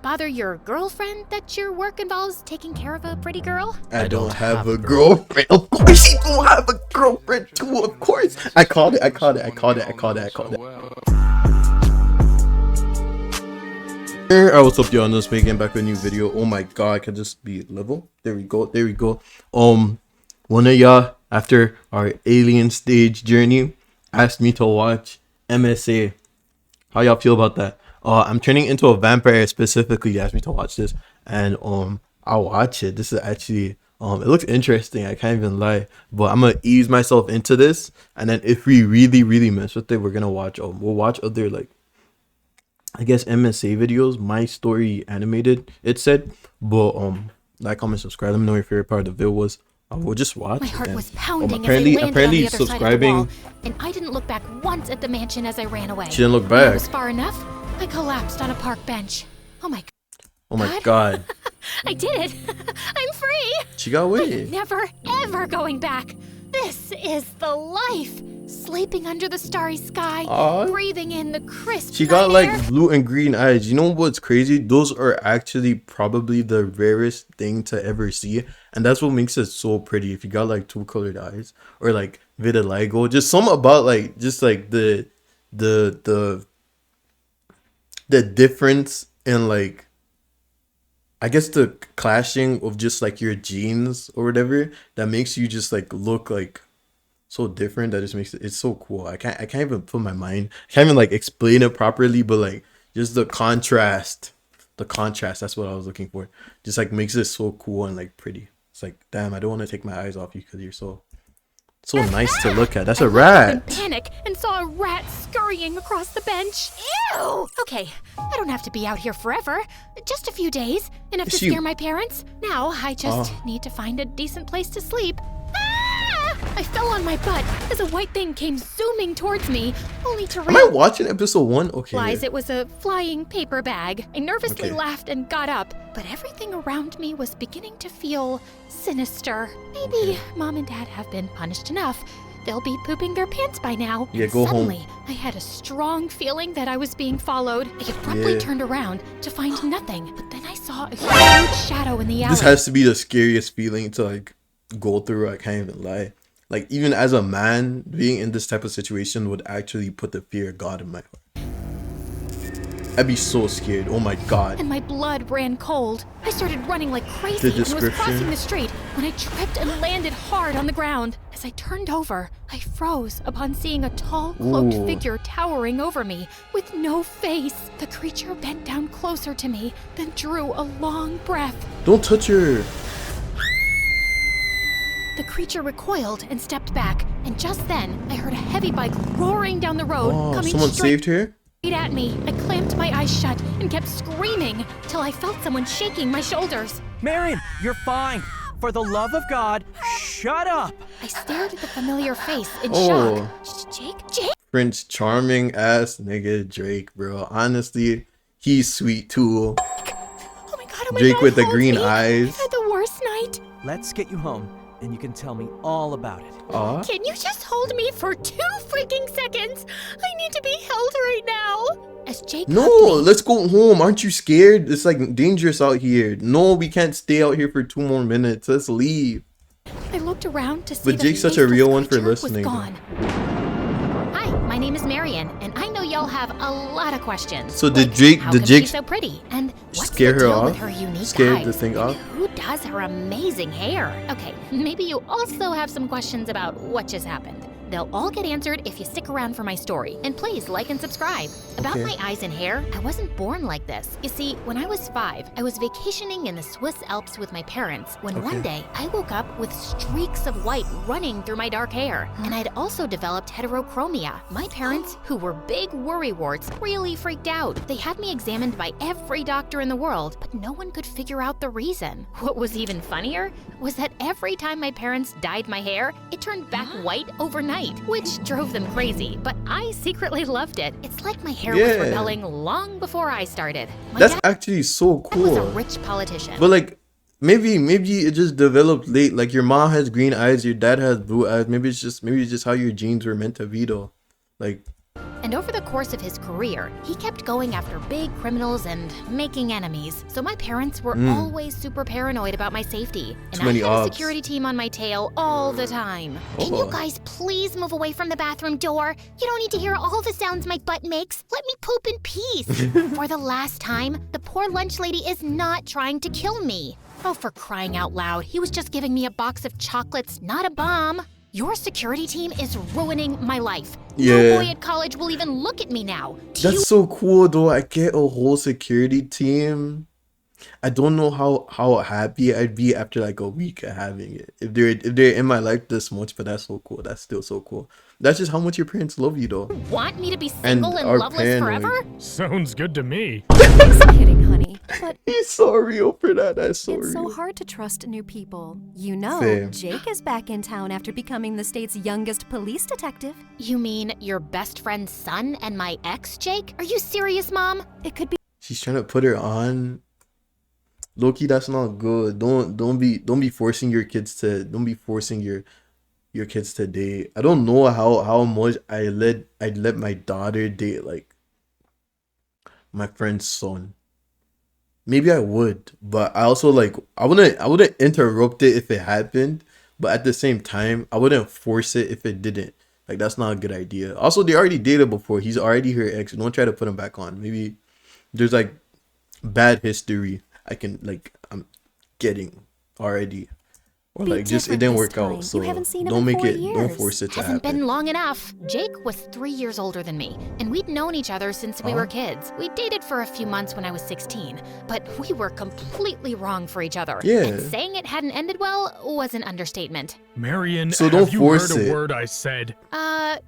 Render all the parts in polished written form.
bother your girlfriend that your work involves taking care of a pretty girl? I don't have a girlfriend. Of course you don't have a girlfriend too, of course. I called it. Hey, what's up, y'all? I'm just making back a new video. Oh my god, can this be level? There we go. One of y'all, after our alien stage journey, asked me to watch MSA. How y'all feel about that? I'm turning into a vampire, specifically asked me to watch this, and I'll watch it. This is actually it looks interesting, I can't even lie, but I'm gonna ease myself into this, and then if we really mess with it, we're gonna watch we'll watch other, like, I guess MSA videos, my story animated, it said. But like, comment, subscribe, let me know your favorite part of the video was. We'll just watch. My heart was pounding as I landed on the other subscribing side of the wall, and I didn't look back once at the mansion as I ran away. She didn't look When I back. was far enough, I collapsed on a park bench. Oh my god. Oh my god. I did it. I'm free. She got away. I'm never ever going back. This is the life. Sleeping under the starry sky, breathing in the crisp She got night air. like blue and green eyes. You know what's crazy? Those are actually probably the rarest thing to ever see, and that's what makes it so pretty. If you got like two colored eyes, or like vitiligo, just something about like just like the difference in, like, I guess the clashing of just like your genes or whatever, that makes you just like look like so different, that just makes it's so cool. I can't even put my mind, I can't even like explain it properly, but like just the contrast, that's what I was looking for, just like makes it so cool and like pretty. It's like, damn, I don't want to take my eyes off you because you're so nice to look at. That's a rat. In panic and saw a rat scurrying across the bench. Ew! Okay, I don't have to be out here forever. Just a few days, enough to scare my parents. Now I just need to find a decent place to sleep. I fell on my butt as a white thing came zooming towards me, only to Am I watching episode 1? Okay. realize it was a flying paper bag. I nervously laughed and got up, but everything around me was beginning to feel sinister. Maybe Mom and Dad have been punished enough. They'll be pooping their pants by now. Yeah, go Suddenly, home. I had a strong feeling that I was being followed. I abruptly turned around to find nothing, but then I saw a huge shadow in the alley. This has to be the scariest feeling to like go through. I can't even lie. Like, even as a man, being in this type of situation would actually put the fear of God in my heart. I'd be so scared. Oh my god. And my blood ran cold. I started running like crazy and was crossing the street when I tripped and landed hard on the ground. As I turned over, I froze upon seeing a tall, cloaked figure towering over me with no face. The creature bent down closer to me, then drew a long breath. Don't touch her. The creature recoiled and stepped back, and just then, I heard a heavy bike roaring down the road, coming someone straight saved her? at me. I clamped my eyes shut and kept screaming till I felt someone shaking my shoulders. Marion, you're fine. For the love of God, shut up. I stared at the familiar face in shock. Jake? Prince Charming ass nigga Drake, bro. Honestly, he's sweet too. Oh my god, Drake with the hold green me. eyes. I had the worst night. Let's get you home, and you can tell me all about it. Can you just hold me for 2 freaking seconds? I need to be held right now. As Jake No, hugged me, let's go home. Aren't you scared? It's like dangerous out here. No, we can't stay out here for 2 more minutes. Let's leave. I looked around to see But the Jake's such a faceless real one for creature was listening. gone. Hi, my name is Marion, and I know y'all have a lot of questions. So like, did how Jake come she's so pretty? And what's scare the her deal off? with her unique Scared eyes? the thing And off? who does her amazing hair? Okay, maybe you also have some questions about what just happened. They'll all get answered if you stick around for my story. And please like and subscribe. About my eyes and hair, I wasn't born like this. You see, when I was 5, I was vacationing in the Swiss Alps with my parents when one day I woke up with streaks of white running through my dark hair. And I'd also developed heterochromia. My parents, who were big worrywarts, really freaked out. They had me examined by every doctor in the world, but no one could figure out the reason. What was even funnier was that every time my parents dyed my hair, it turned back white overnight, which drove them crazy, but I secretly loved it. It's like my hair was rebelling long before I started. My That's dad actually so cool. was a rich politician. But like, maybe it just developed late. Like, your mom has green eyes, your dad has blue eyes. Maybe it's just how your genes were meant to be though. Like, And over the course of his career, he kept going after big criminals and making enemies. So my parents were always super paranoid about my safety. And I had a security team on my tail all the time. Can you guys please move away from the bathroom door? You don't need to hear all the sounds my butt makes. Let me poop in peace. For the last time, the poor lunch lady is not trying to kill me. Oh, for crying out loud, he was just giving me a box of chocolates, not a bomb. Your security team is ruining my life. Yeah. No boy at college will even look at me now. That's so cool though. I get a whole security team. I don't know how happy I'd be after like a week of having it. If they're in my life this much, but that's so cool. That's still so cool. That's just how much your parents love you though. Want me to be single and are loveless forever? Sounds good to me. Just kidding, honey. But He's so real for that. That's so it's real. so hard to trust new people. You know, Same. Jake is back in town after becoming the state's youngest police detective. You mean your best friend's son and my ex, Jake? Are you serious, Mom? It could be She's trying to put her on. Loki, that's not good. Don't be forcing your kids to your kids to date. I don't know how much I'd let my daughter date like my friend's son. Maybe I would, but I also like I wouldn't interrupt it if it happened, but at the same time I wouldn't force it if it didn't. Like that's not a good idea. Also, they already dated before. He's already her ex. Don't try to put him back on. Maybe there's like bad history I'm getting already. Or Be like just it different didn't this work time. out. So You haven't seen him don't in make 4 it don't years. force it to Hasn't happen. been long enough. Jake was 3 years older than me, and we'd known each other since we were kids. We dated for a few months when I was 16, but we were completely wrong for each other. Yeah. And saying it hadn't ended well was an understatement. Marion, So have don't you force heard a it. word I said?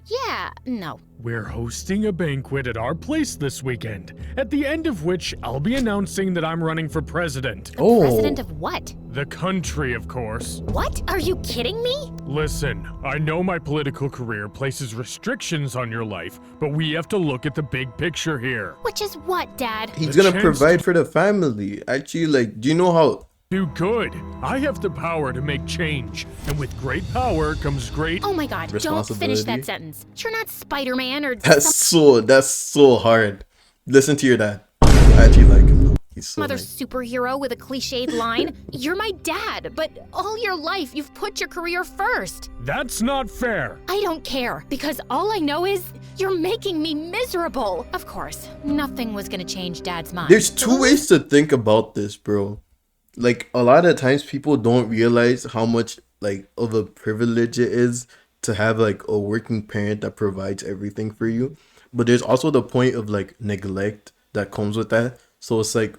Yeah, no. We're hosting a banquet at our place this weekend, at the end of which I'll be announcing that I'm running for president. Oh, President of what? The country, of course. What? Are you kidding me? Listen, I know my political career places restrictions on your life, but we have to look at the big picture here. Which is what, Dad? he's the gonna chance provide for the family. Actually, like, do you know how? Do good. I have the power to make change, and with great power comes great. Oh my God, don't finish Responsibility. that sentence. You're not Spider-Man or That's so hard. Listen to your dad. I actually like him though. He's so some other nice. superhero with a cliched line. You're my dad, but all your life you've put your career first. That's not fair. I don't care, because all I know is you're making me miserable. Of course, nothing was gonna change Dad's mind. There's two ways to think about this, bro. Like a lot of times people don't realize how much like of a privilege it is to have like a working parent that provides everything for you. But there's also the point of like neglect that comes with that. So it's like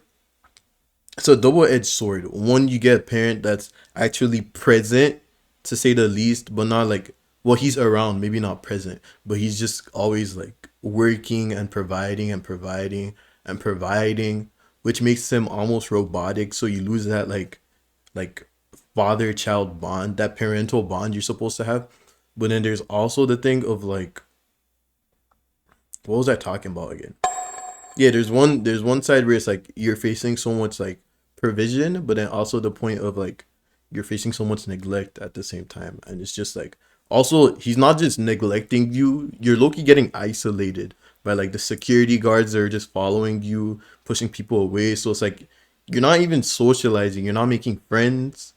it's a double-edged sword. One, you get a parent that's actually present, to say the least, but not like, well, he's around, maybe not present, but he's just always like working and providing and providing and providing, which makes him almost robotic. So you lose that like father-child bond, that parental bond you're supposed to have. But then there's also the thing of like, what was I talking about again? Yeah, there's one side where it's like you're facing so much like provision, but then also the point of like you're facing so much neglect at the same time. And it's just like, also he's not just neglecting you, you're low-key getting isolated by like the security guards that are just following you, pushing people away. So it's like you're not even socializing, you're not making friends,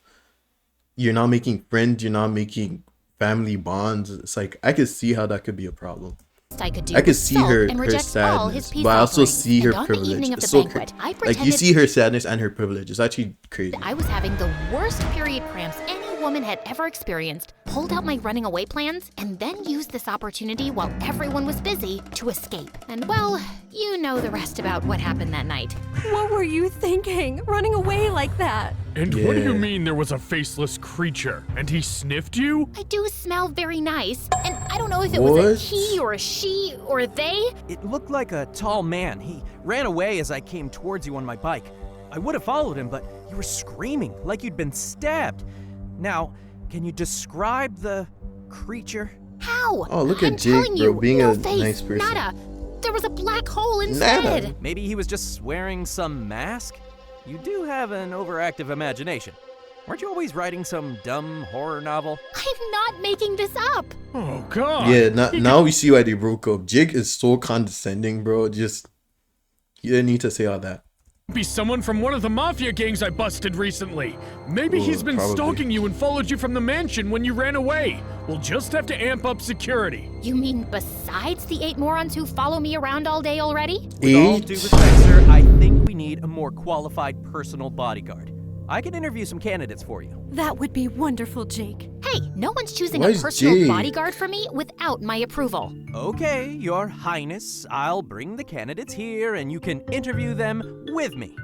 you're not making family bonds. It's like I could see how that could be a problem. I could do I could see sulk her and reject all his sadness, peace but I also offerings. see her And on the privilege. evening of It's the so banquet, I like you pretended see her sadness and her privilege. It's actually crazy. I was having the worst period cramps any woman had ever experienced, pulled out my running away plans, and then used this opportunity while everyone was busy to escape. And well, you know the rest about what happened that night. What were you thinking? Running away like that? And what do you Yeah. mean there was a faceless creature and he sniffed you? I do smell very nice, and I don't know if it was What? a he or a she or they. It looked like a tall man. He ran away as I came towards you on my bike. I would have followed him, but you were screaming like you'd been stabbed. Now, can you describe the creature? How? Oh, look at I'm Jake, telling bro, you, being no a face, nice person. Nada. There was a black hole instead. Nada. Maybe he was just wearing some mask? You do have an overactive imagination. Weren't you always writing some dumb horror novel? I'm not making this up. Oh, God. Yeah, now we see why they broke up. Jake is so condescending, bro. Just, you didn't need to say all that. Be someone from one of the mafia gangs I busted recently. Maybe he's been probably. stalking you and followed you from the mansion when you ran away. We'll just have to amp up security. You mean besides the 8 morons who follow me around all day already? With all due respect, sir, I think we need a more qualified personal bodyguard. I can interview some candidates for you. That would be wonderful, Jake. Hey, no one's choosing Why a is personal Jake? bodyguard for me without my approval. Okay, Your Highness, I'll bring the candidates here and you can interview them with me.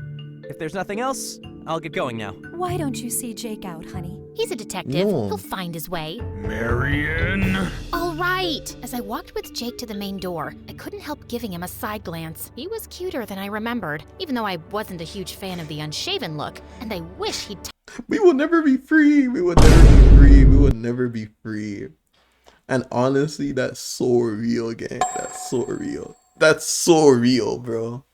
If there's nothing else, I'll get going now. Why don't you see Jake out, honey? He's a detective. No. He'll find his way. Marion. All right. As I walked with Jake to the main door, I couldn't help giving him a side glance. He was cuter than I remembered, even though I wasn't a huge fan of the unshaven look, and I wish he'd We will never be free. We will never be free. We will never be free. And honestly, that's so real, gang. That's so real. That's so real, bro.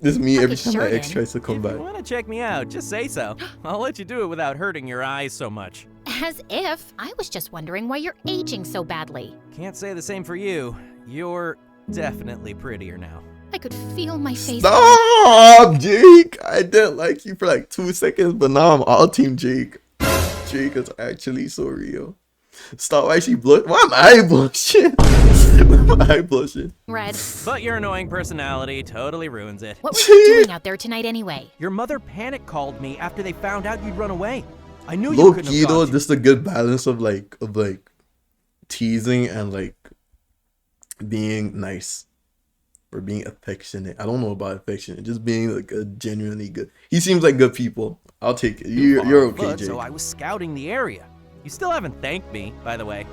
This is me every time my ex tries to come If back. you want to check me out, just say so. I'll let you do it without hurting your eyes so much. As if. I was just wondering why you're aging so badly. Can't say the same for you. You're definitely prettier now. I could feel my face. Stop, Jake. I didn't like you for like 2 seconds, but now I'm all team Jake. Jake is actually so real. Stop. Why is she blush? Why am I blushing? Why am I blushing? Red, But your annoying personality totally ruins it. what were you doing out there tonight anyway? Your mother panic called me after they found out you'd run away. I knew you Low couldn't key have though, got this is a good balance of like teasing and like being nice or being affectionate. I don't know about affectionate, just being like a genuinely good. He seems like good people. I'll take it. You're okay, But, Jake. so I was scouting the area. You still haven't thanked me, by the way.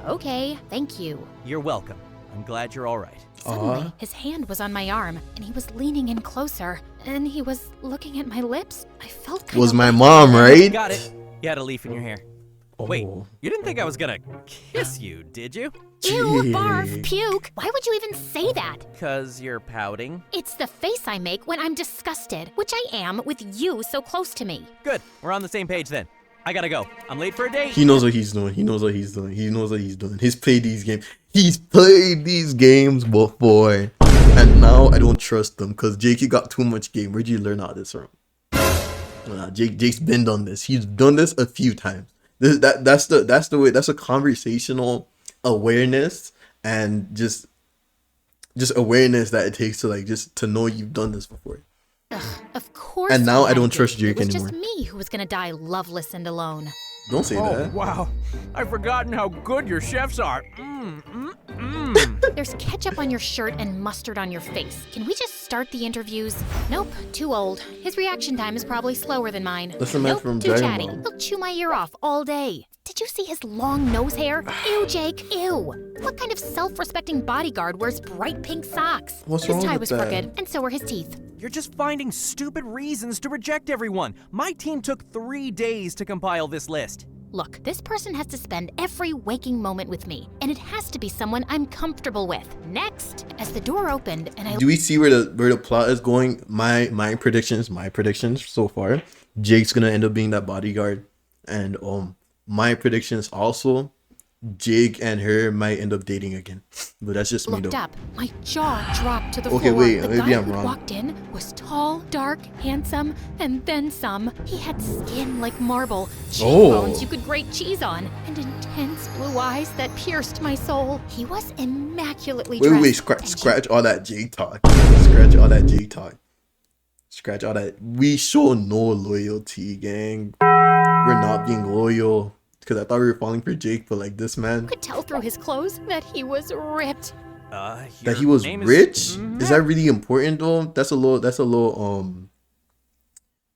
Okay, thank you. You're welcome. I'm glad you're all right. Suddenly, his hand was on my arm, and he was leaning in closer, and he was looking at my lips. I felt kind Was of my like- mom right? Got it. You had a leaf in your hair. Wait, Oh. you didn't think I was gonna kiss you, did you? Ew, barf, Jake. puke. Why would you even say that? 'Cause you're pouting. It's the face I make when I'm disgusted, which I am with you so close to me. Good. We're on the same page then. I gotta go. I'm late for a date. He knows what he's doing. He knows what he's doing. He knows what he's doing. He's played these games. He's played these games before. And now I don't trust them because Jake, you got too much game. Where'd you learn all this from? Jake's been done this. He's done this a few times. That's the way. That's a conversational awareness and just awareness that it takes to like just to know you've done this before. Ugh, of course. And now we I don't had a trust date. Jake It was anymore. just me who was gonna die loveless and alone. Don't say that. Wow. I've forgotten how good your chefs are. There's ketchup on your shirt and mustard on your face. Can we just start the interviews? Nope, too old. His reaction time is probably slower than mine. That's the man nope, from too Dragon chatty. Ball. He'll chew my ear off all day. Did you see his long nose hair? Ew, Jake, ew. What kind of self-respecting bodyguard wears bright pink socks? What's his wrong tie with was that? crooked, and so were his teeth. You're just finding stupid reasons to reject everyone. My team took 3 days to compile this list. Look, this person has to spend every waking moment with me, and it has to be someone I'm comfortable with. Next, as the door opened and I Do we see where the plot is going? My predictions so far. Jake's gonna end up being that bodyguard, and my predictions also. Jake and her might end up dating again, but that's just me looked though. up, my jaw dropped to the Okay, floor. wait, the maybe guy I'm who wrong. walked in was tall, dark, handsome, and then some. He had skin like marble, cheekbones you could grate cheese on, and intense blue eyes that pierced my soul. He was immaculately dressed. Wait, and scratch all that Jake talk. Scratch all that Jake talk. Scratch all that. We show no loyalty, gang. We're not being loyal. Because I thought we were falling for Jake, but like this man, you could tell through his clothes that he was ripped. that he was rich. Is that really important though? That's a little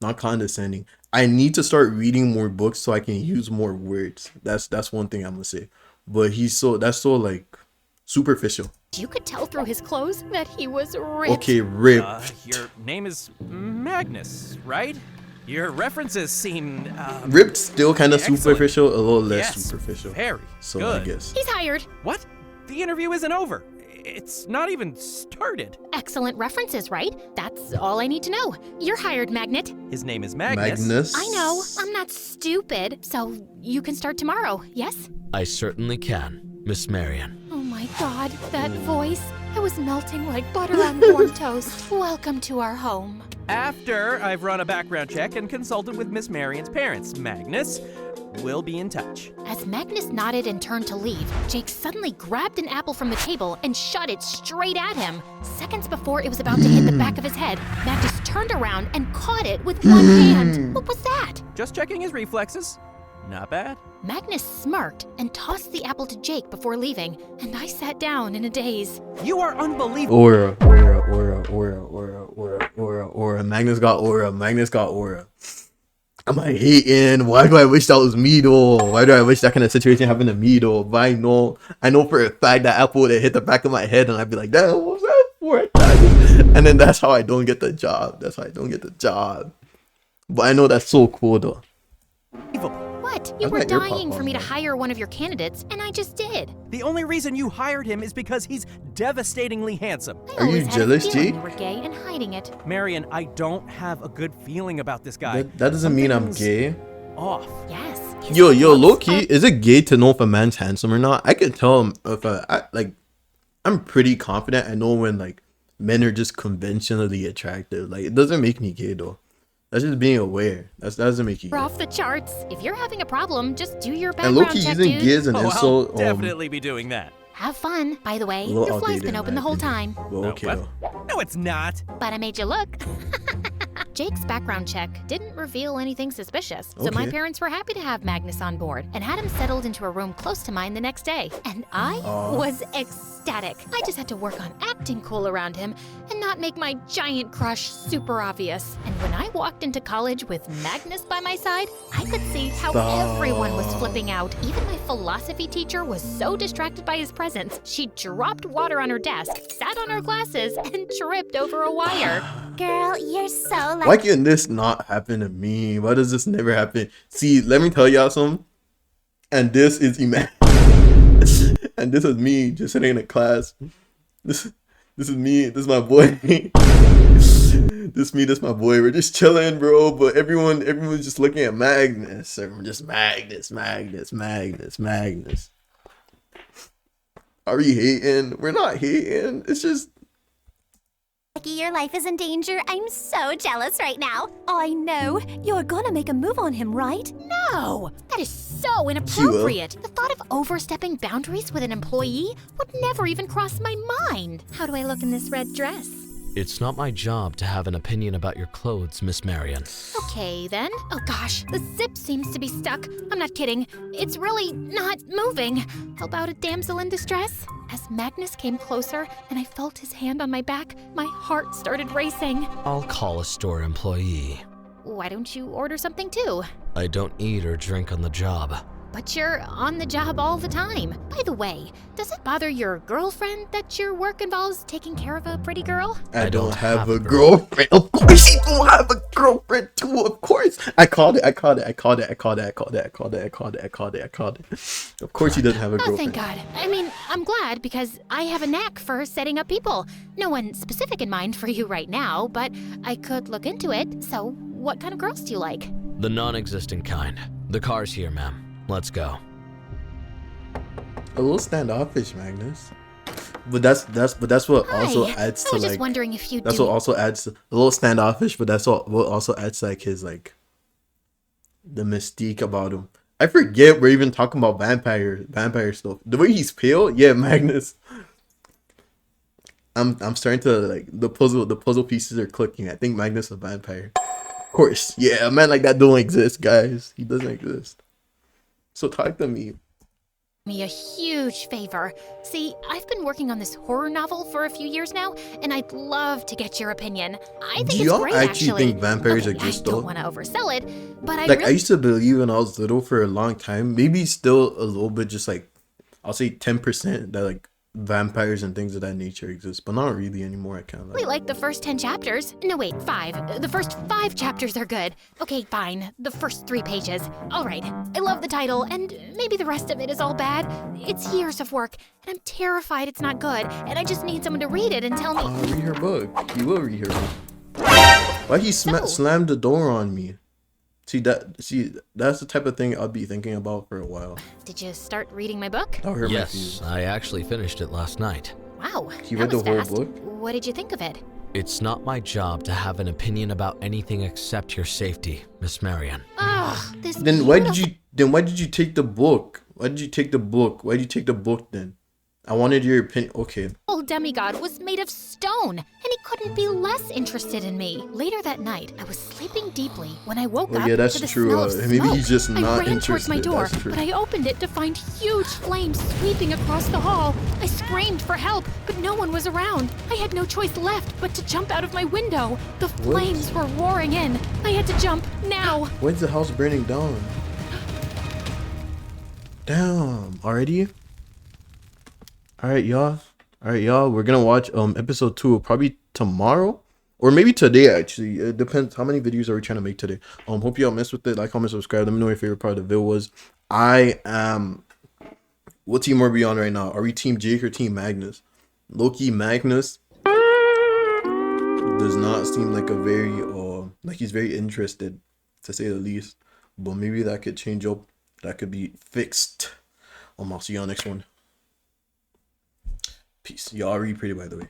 not condescending. I need to start reading more books so I can use more words. That's one thing I'm gonna say. But that's so like superficial. You could tell through his clothes that he was ripped. Okay, ripped. Your name is Magnus, right? Your references seem Ripped still kind of excellent. superficial, a little less Yes, superficial. very So good. I guess. He's hired. What? The interview isn't over. It's not even started. Excellent references, right? That's all I need to know. You're hired, Magnet. His name is Magnus. Magnus. I know, I'm not stupid. So you can start tomorrow, yes? I certainly can, Miss Marion. Oh my god, that voice. I was melting like butter on warm toast. Welcome to our home. After I've run a background check and consulted with Miss Marion's parents, Magnus will be in touch. As Magnus nodded and turned to leave, Jake suddenly grabbed an apple from the table and shot it straight at him. Seconds before it was about to hit the back of his head, Magnus turned around and caught it with one hand. What was that? Just checking his reflexes. Not bad. Magnus smirked and tossed the apple to Jake before leaving, and I sat down in a daze. You are unbelievable. Aura. Magnus got aura. Am I hating? Why do I wish that was me though? Why do I wish that kind of situation happened to me though? But I know for a fact that apple would have hit the back of my head and I'd be like, damn, what was that for? And then that's how I don't get the job. But I know that's so cool though. What? You were dying for me to hire one of your candidates, and I just did. The only reason you hired him is because he's devastatingly handsome. I always you had jealous, a feeling Jake? you were gay and hiding it. Marion, I don't have a good feeling about this guy. That doesn't mean I'm Something's gay. Off. Yes. Yo, low key, is it gay to know if a man's handsome or not? I can tell him if I'm pretty confident. I know when like men are just conventionally attractive. Like it doesn't make me gay though. That's just being aware. That doesn't make you We're gay. off the charts. If you're having a problem, just do your And background low key check, using dude. gay as an I'll insult. definitely be doing that. Have fun. By the way, A little your fly's outdated, been in open my the whole opinion. time. Well, okay. What? No, it's not. But I made you look. Jake's background check didn't reveal anything suspicious, so my Okay. parents were happy to have Magnus on board and had him settled into a room close to mine the next day. And I was ecstatic. I just had to work on acting cool around him and not make my giant crush super obvious. And when I walked into college with Magnus by my side, I could see how everyone was flipping out. Even my philosophy teacher was so distracted by his presence, she dropped water on her desk, sat on her glasses, and tripped over a wire. Girl, you're so Why can this not happen to me? Why does this never happen? See, let me tell y'all something. And this is and this is me just sitting in a class. This is me. This is my boy. This my boy. We're just chilling, bro. But everyone's just looking at Magnus. Everyone just Magnus. Are we hating? We're not hating. It's just. lucky your life is in danger. I'm so jealous right now. I know. You're gonna make a move on him, right? No, that is so inappropriate. The thought of overstepping boundaries with an employee would never even cross my mind. How do I look in this red dress? It's not my job to have an opinion about your clothes, Miss Marion. Okay, then. Oh gosh, the zip seems to be stuck. I'm not kidding. It's really not moving. How about a damsel in distress? As Magnus came closer and I felt his hand on my back, my heart started racing. I'll call a store employee. Why don't you order something too? I don't eat or drink on the job. But you're on the job all the time. By the way, does it bother your girlfriend that your work involves taking care of a pretty girl? I don't have a girlfriend. Of course you don't have a girlfriend too. Of course. I called it. Of course he doesn't have a Oh, girlfriend. thank God. I mean, I'm glad because I have a knack for setting up people. No one specific in mind for you right now, but I could look into it. So, what kind of girls do you like? The non-existent kind. The car's here, ma'am. Let's go. A little standoffish, Magnus. But that's what also Hi. adds I to was just like. wondering if you That's do. what also adds a little standoffish, but that's what also adds to, like his like the mystique about him. I forget we're even talking about vampire stuff. The way he's pale, yeah, Magnus. I'm starting to like the puzzle pieces are clicking. I think Magnus is a vampire. Of course, yeah, a man like that don't exist, guys. He doesn't exist. So talk to me. Me a huge favor. See, I've been working on this horror novel for a few years now, and I'd love to get your opinion. I think Do it's y'all great, actually think vampires Okay, exist, I don't though? want to oversell it, but I Like I really used to believe when I was little for a long time. Maybe still a little bit, just like I'll say 10% that like vampires and things of that nature exist, but not really anymore. I can't We like the first 10 chapters. No, wait, 5. The first 5 chapters are good. Okay, fine. The first 3 pages. All right. I love the title, and maybe the rest of it is all bad. It's years of work, and I'm terrified it's not good, and I just need someone to read it and tell me. read her book. You will read her book. Why he slammed the door on me? See, that's the type of thing I'll be thinking about for a while. Did you start reading my book? That'll hurt my Yes, feelings. I actually finished it last night. Wow. He that read the was whole fast. book? What did you think of it? It's not my job to have an opinion about anything except your safety, Miss Marion. Ugh, this Then why did you take the book? Why did you take the book? Why did you take the book then? I wanted your opinion. Okay. old demigod was made of stone, and he couldn't be less interested in me. Later that night, I was sleeping deeply when I woke up yeah, that's to the true. smell of Maybe smoke. he's just not I ran towards my interested. door, That's true. but I opened it to find huge flames sweeping across the hall. I screamed for help, but no one was around. I had no choice left but to jump out of my window. The flames were roaring in. I had to jump now. When's the house burning down? Damn, already? Alright, y'all. We're gonna watch episode 2 probably tomorrow. Or maybe today, actually. It depends how many videos are we trying to make today. Hope y'all mess with it. Like, comment, subscribe. Let me know your favorite part of the video was. I am... What team are we on right now? Are we Team Jake or Team Magnus? Loki Magnus does not seem like a very... like he's very interested, to say the least. But maybe that could change up. That could be fixed. I'll see y'all next one. Peace. Y'all are really pretty, by the way.